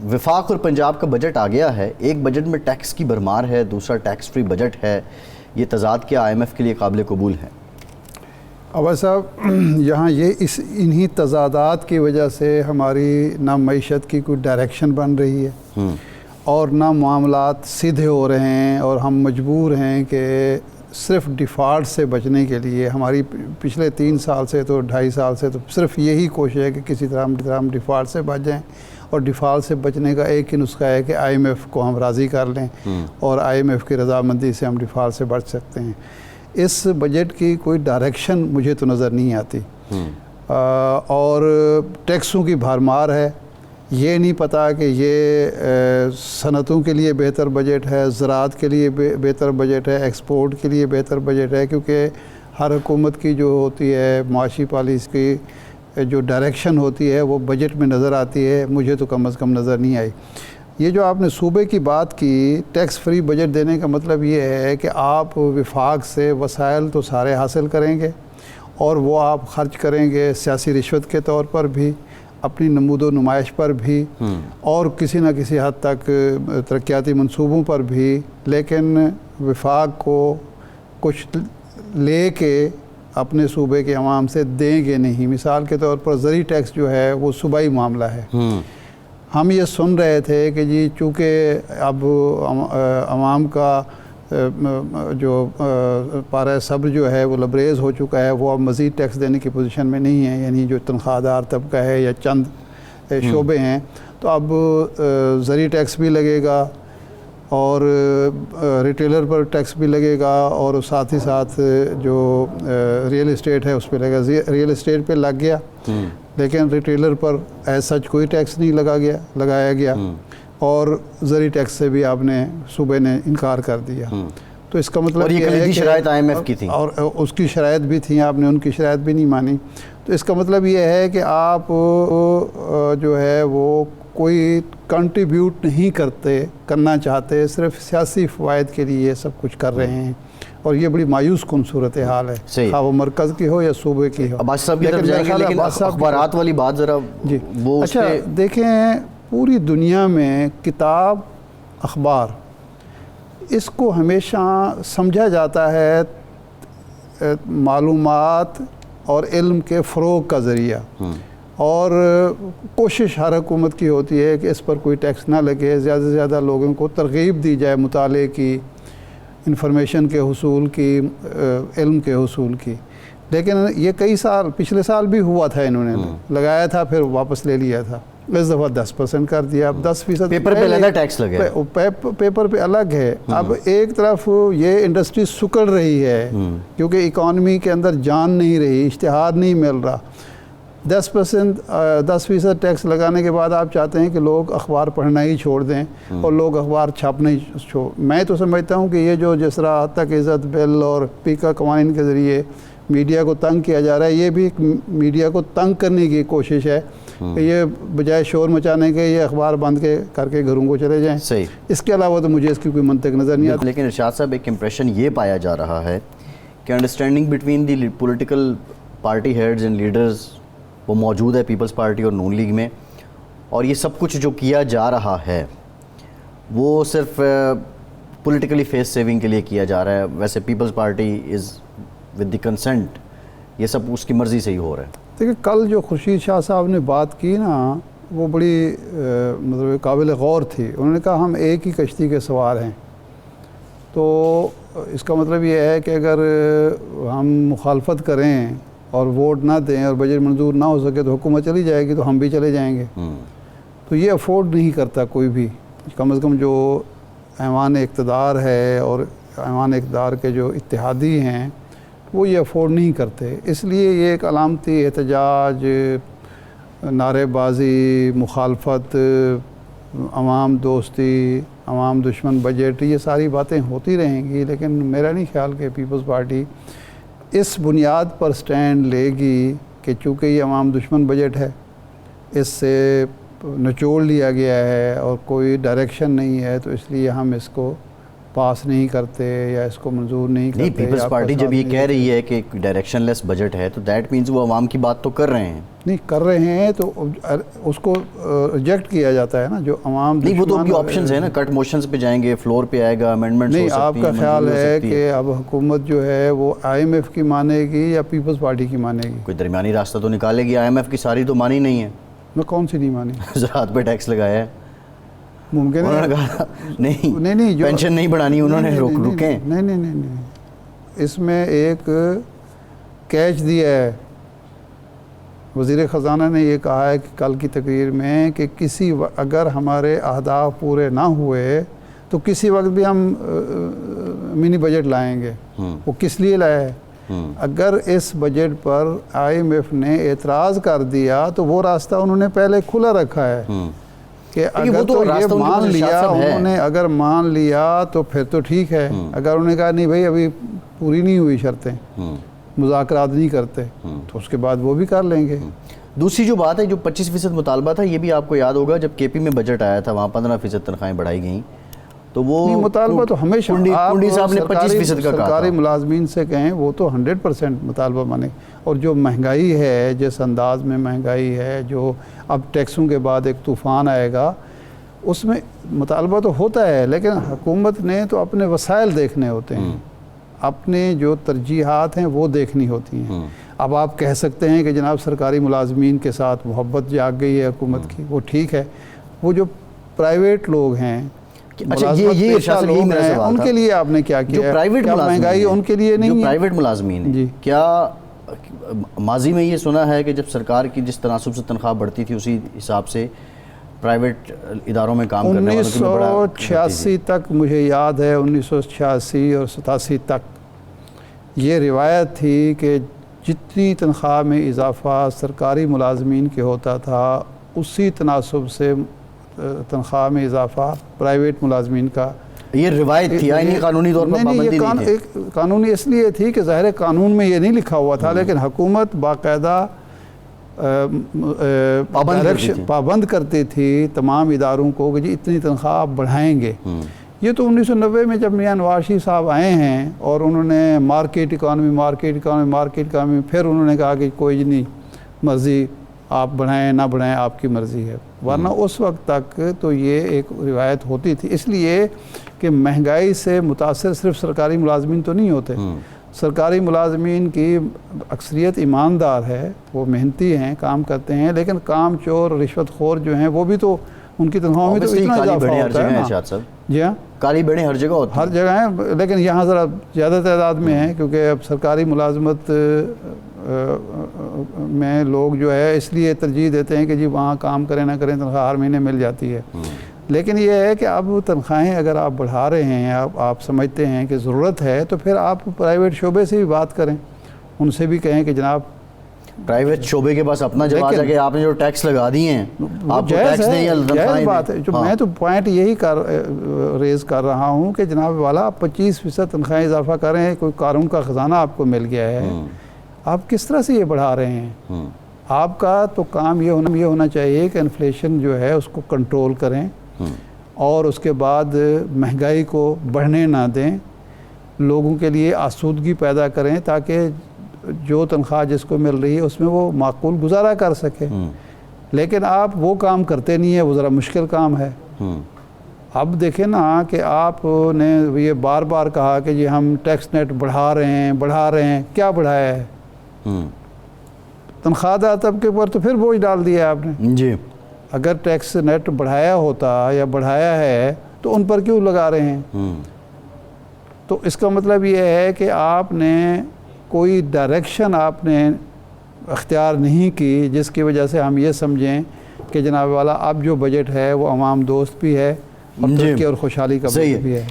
وفاق اور پنجاب کا بجٹ آ گیا ہے، ایک بجٹ میں ٹیکس کی بھرمار ہے، دوسرا ٹیکس فری بجٹ ہے، یہ تضاد کیا آئی ایم ایف کے لیے قابل قبول ہے؟ عوض صاحب، یہاں انہی تضادات کی وجہ سے ہماری نہ معیشت کی کوئی ڈائریکشن بن رہی ہے اور نہ معاملات سیدھے ہو رہے ہیں، اور ہم مجبور ہیں کہ صرف ڈیفالٹ سے بچنے کے لیے ہماری پچھلے 3 سال سے تو 2.5 سال سے تو صرف یہی کوشش ہے کہ کسی طرح ہم ڈیفالٹ سے بچ جائیں، اور ڈیفالٹ سے بچنے کا ایک ہی نسخہ ہے کہ آئی ایم ایف کو ہم راضی کر لیں اور آئی ایم ایف کی رضامندی سے ہم ڈیفالٹ سے بچ سکتے ہیں۔ اس بجٹ کی کوئی ڈائریکشن مجھے تو نظر نہیں آتی، اور ٹیکسوں کی بھرمار ہے۔ یہ نہیں پتہ کہ یہ صنعتوں کے لیے بہتر بجٹ ہے، زراعت کے لیے بہتر بجٹ ہے، ایکسپورٹ کے لیے بہتر بجٹ ہے، کیونکہ ہر حکومت کی جو ہوتی ہے معاشی پالیسی کی جو ڈائریکشن ہوتی ہے وہ بجٹ میں نظر آتی ہے، مجھے تو کم از کم نظر نہیں آئی۔ یہ جو آپ نے صوبے کی بات کی، ٹیکس فری بجٹ دینے کا مطلب یہ ہے کہ آپ وفاق سے وسائل تو سارے حاصل کریں گے، اور وہ آپ خرچ کریں گے سیاسی رشوت کے طور پر بھی، اپنی نمود و نمائش پر بھی، اور کسی نہ کسی حد تک ترقیاتی منصوبوں پر بھی، لیکن وفاق کو کچھ لے کے اپنے صوبے کے عوام سے دیں گے نہیں۔ مثال کے طور پر زرعی ٹیکس جو ہے وہ صوبائی معاملہ ہے۔ ہم یہ سن رہے تھے کہ جی چونکہ اب عوام کا جو پارہ صبر جو ہے وہ لبریز ہو چکا ہے، وہ اب مزید ٹیکس دینے کی پوزیشن میں نہیں ہے، یعنی جو تنخواہ دار طبقہ ہے یا چند شعبے ہیں، تو اب زرعی ٹیکس بھی لگے گا، اور ریٹیلر پر ٹیکس بھی لگے گا، اور ساتھ ہی ساتھ جو ریئل اسٹیٹ ہے اس پہ لگے گا۔ ریئل اسٹیٹ پہ لگ گیا، لیکن ریٹیلر پر ایز سچ کوئی ٹیکس نہیں لگایا گیا، اور زرعی ٹیکس سے بھی آپ نے صوبے نے انکار کر دیا۔ تو اس کا مطلب یہ ہے کہ شرائط آئی ایم ایف کی تھی، اور اس کی شرائط بھی تھیں، آپ نے ان کی شرائط بھی نہیں مانی۔ تو اس کا مطلب یہ ہے کہ آپ جو ہے وہ کوئی کنٹریبیوٹ نہیں کرنا چاہتے، صرف سیاسی فوائد کے لیے یہ سب کچھ کر رہے ہیں، اور یہ بڑی مایوس کن صورتحال ہے، خواہ وہ مرکز کی ہو یا صوبے کی ہو۔ عباس صاحب کی طرف جائیں گے، لیکن اخبارات والی بات ذرا وہ اچھا دیکھیں، پوری دنیا میں کتاب اخبار اس کو ہمیشہ سمجھا جاتا ہے معلومات اور علم کے فروغ کا ذریعہ، اور کوشش ہر حکومت کی ہوتی ہے کہ اس پر کوئی ٹیکس نہ لگے، زیادہ سے زیادہ لوگوں کو ترغیب دی جائے مطالعے کی، انفارمیشن کے حصول کی، علم کے حصول کی۔ لیکن یہ کئی سال، پچھلے سال بھی ہوا تھا، انہوں نے لگایا تھا پھر واپس لے لیا تھا، اس دفعہ 10% کر دیا، اب 10% پیپر پہ علیحدہ ٹیکس لگے، پیپر پہ الگ ہے۔ اب ایک طرف یہ انڈسٹری سکڑ رہی ہے کیونکہ اکانومی کے اندر جان نہیں رہی، اشتہار نہیں مل رہا۔ 10% ٹیکس لگانے کے بعد آپ چاہتے ہیں کہ لوگ اخبار پڑھنا ہی چھوڑ دیں اور لوگ اخبار چھاپنا ہی میں تو سمجھتا ہوں کہ یہ جو جس طرح تک عزت بل اور پیکا قوانین کے ذریعے میڈیا کو تنگ کیا جا رہا ہے، یہ بھی ایک میڈیا کو تنگ کرنے کی کوشش ہے کہ یہ بجائے شور مچانے کے یہ اخبار بند کر کے گھروں کو چلے جائیں۔ صحیح۔ اس کے علاوہ تو مجھے اس کی کوئی منطق نظر نہیں آتی۔ لیکن ارشاد صاحب، ایک امپریشن یہ پایا جا رہا ہے کہ understanding between the political party heads and leaders وہ موجود ہے پیپلز پارٹی اور نون لیگ میں، اور یہ سب کچھ جو کیا جا رہا ہے وہ صرف پولیٹیکلی فیس سیونگ کے لیے کیا جا رہا ہے۔ ویسے Peoples Party is with the consent, یہ سب اس کی مرضی سے ہی ہو رہا ہے۔ دیکھیں، کل جو خورشید شاہ صاحب نے بات کی نا، وہ بڑی مطلب قابل غور تھی۔ انہوں نے کہا ہم ایک ہی کشتی کے سوار ہیں، تو اس کا مطلب یہ ہے کہ اگر ہم مخالفت کریں اور ووٹ نہ دیں اور بجٹ منظور نہ ہو سکے تو حکومت چلی جائے گی، تو ہم بھی چلے جائیں گے۔ تو یہ افورڈ نہیں کرتا کوئی بھی، کم از کم جو ایوان اقتدار ہے اور ایوان اقتدار کے جو اتحادی ہیں وہ یہ افورڈ نہیں کرتے۔ اس لیے یہ ایک علامتی احتجاج، نعرے بازی، مخالفت، عوام دوستی، عوام دشمن بجٹ، یہ ساری باتیں ہوتی رہیں گی، لیکن میرا نہیں خیال کہ پیپلز پارٹی اس بنیاد پر سٹینڈ لے گی کہ چونکہ یہ عوام دشمن بجٹ ہے، اس سے نچوڑ لیا گیا ہے اور کوئی ڈائریکشن نہیں ہے، تو اس لیے ہم اس کو پاس نہیں کرتے یا اس کو منظور نہیں کرتے. نہیں، پیپلز پارٹی جب یہ کہہ رہی ہے کہ ڈائریکشن لیس بجٹ ہے تو دیٹ مینز وہ عوام کی بات تو کر رہے ہیں. نہیں کر رہے ہیں تو اس کو ریجیکٹ کیا جاتا ہے نا جو عوام. نہیں، وہ تو ان کی آپشنز ہیں نا، کٹ موشنز پہ جائیں گے، فلور پہ آئے گا، امینڈمنٹس ہو نہیں. سکتی ہیں. آپ کا خیال ہے کہ اب حکومت جو ہے وہ IMF کی مانے گی یا پیپلز پارٹی کی مانے گی؟ کوئی درمیانی راستہ تو نکالے گی. IMF کی ساری تو مانی نہیں ہے. میں کون سی نہیں مانی؟ زراعت پہ ٹیکس لگایا ہے. ممکن انہوں نے کہا نہیں پینشن نہیں بڑھانی، انہوں نے رکیں. نہیں. اس میں ایک کیچ دیا ہے. وزیر خزانہ نے یہ کہا ہے کہ کل کی تقریر میں کہ اگر ہمارے اہداف پورے نہ ہوئے تو کسی وقت بھی ہم منی بجٹ لائیں گے. وہ کس لیے لایا ہے؟ اگر اس بجٹ پر IMF نے اعتراض کر دیا تو وہ راستہ انہوں نے پہلے کھلا رکھا ہے کہ اگر تو یہ مان لیا انہوں نے، اگر مان لیا تو پھر تو ٹھیک ہے. اگر انہوں نے کہا نہیں بھائی ابھی پوری نہیں ہوئی شرطیں، مذاکرات نہیں کرتے، تو اس کے بعد وہ بھی کر لیں گے. دوسری جو بات ہے، جو 25% مطالبہ تھا، یہ بھی آپ کو یاد ہوگا جب KP میں بجٹ آیا تھا وہاں 15% تنخواہیں بڑھائی گئیں. تو وہ مطالبہ تو ہمیشہ کنڈی صاحب نے 25% کا کہا. سرکاری ملازمین سے کہیں وہ تو 100% مطالبہ مانے. اور جو مہنگائی ہے، جس انداز میں مہنگائی ہے، جو اب ٹیکسوں کے بعد ایک طوفان آئے گا، اس میں مطالبہ تو ہوتا ہے، لیکن حکومت نے تو اپنے وسائل دیکھنے ہوتے ہیں، اپنے جو ترجیحات ہیں وہ دیکھنی ہوتی ہیں. اب آپ کہہ سکتے ہیں کہ جناب سرکاری ملازمین کے ساتھ محبت جاگ گئی ہے حکومت کی، وہ ٹھیک ہے. وہ جو پرائیویٹ لوگ ہیں، یہ ان کے لیے آپ نے کیا کیا؟ مہنگائی ان کے لیے نہیں ہے. جو پرائیویٹ ملازمین ہیں، کیا ماضی میں یہ سنا ہے کہ جب سرکار کی جس تناسب سے تنخواہ بڑھتی تھی اسی حساب سے پرائیویٹ اداروں میں کام کرنے والوں کی بڑا 1986 تک مجھے یاد ہے، 1986 اور 87 تک یہ روایت تھی کہ جتنی تنخواہ میں اضافہ سرکاری ملازمین کے ہوتا تھا اسی تناسب سے تنخواہ میں اضافہ پرائیویٹ ملازمین کا. یہ روایت تھی، آئینی قانونی طور پر پابندی نہیں تھی. قانونی اس لیے تھی کہ ظاہر قانون میں یہ نہیں لکھا ہوا تھا، لیکن حکومت باقاعدہ پابند کرتی تھی تمام اداروں کو کہ جی اتنی تنخواہ آپ بڑھائیں گے. یہ تو 1990 میں جب میاں نواز شریف صاحب آئے ہیں اور انہوں نے مارکیٹ اکانومی پھر انہوں نے کہا کہ کوئی نہیں، مرضی آپ بڑھائیں نہ بڑھائیں آپ کی مرضی ہے. ورنہ اس وقت تک تو یہ ایک روایت ہوتی تھی. اس لیے کہ مہنگائی سے متاثر صرف سرکاری ملازمین تو نہیں ہوتے. سرکاری ملازمین کی اکثریت ایماندار ہے، وہ محنتی ہیں، کام کرتے ہیں، لیکن کام چور رشوت خور جو ہیں وہ بھی تو ان کی تنخواہوں میں تو اتنا اضافہ ہوتا ہے نا. جی ہاں، کالی بیڑیں ہر جگہ ہوتی ہیں، ہر جگہ ہیں، لیکن یہاں ذرا زیادہ تعداد میں ہیں کیونکہ اب سرکاری ملازمت میں لوگ جو ہے اس لیے ترجیح دیتے ہیں کہ جی وہاں کام کریں نہ کریں تنخواہ ہر مہینے مل جاتی ہے. لیکن یہ ہے کہ اب تنخواہیں اگر آپ بڑھا رہے ہیں، آپ سمجھتے ہیں کہ ضرورت ہے، تو پھر آپ پرائیویٹ شعبے سے بھی بات کریں، ان سے بھی کہیں کہ جناب پرائیویٹ شعبے کے پاس اپنا جواز ہے کہ آپ نے جو ٹیکس لگا دیے ہیں آپ کو ٹیکس دیں یا جائز بات ہے. جو میں تو پوائنٹ یہی ریز کر رہا ہوں کہ جناب والا 25% تنخواہیں اضافہ کر رہے ہیں، کوئی قانون کا خزانہ آپ کو مل گیا ہے، آپ کس طرح سے یہ بڑھا رہے ہیں؟ آپ کا تو کام یہ ہونا چاہیے کہ انفلیشن جو ہے اس کو کنٹرول کریں اور اس کے بعد مہنگائی کو بڑھنے نہ دیں، لوگوں کے لیے آسودگی پیدا کریں تاکہ جو تنخواہ جس کو مل رہی ہے اس میں وہ معقول گزارا کر سکے. لیکن آپ وہ کام کرتے نہیں ہیں، وہ ذرا مشکل کام ہے. اب دیکھیں نا کہ آپ نے یہ بار بار کہا کہ جی ہم ٹیکس نیٹ بڑھا رہے ہیں. کیا بڑھایا ہے؟ تنخواہ دار طبقے پر تو پھر بوجھ ڈال دیا آپ نے. جی اگر ٹیکس نیٹ بڑھایا ہوتا یا بڑھایا ہے تو ان پر کیوں لگا رہے ہیں؟ تو اس کا مطلب یہ ہے کہ آپ نے کوئی ڈائریکشن آپ نے اختیار نہیں کی جس کی وجہ سے ہم یہ سمجھیں کہ جناب والا اب جو بجٹ ہے وہ عوام دوست بھی ہے اور ترقی اور خوشحالی کا بجٹ بھی ہے.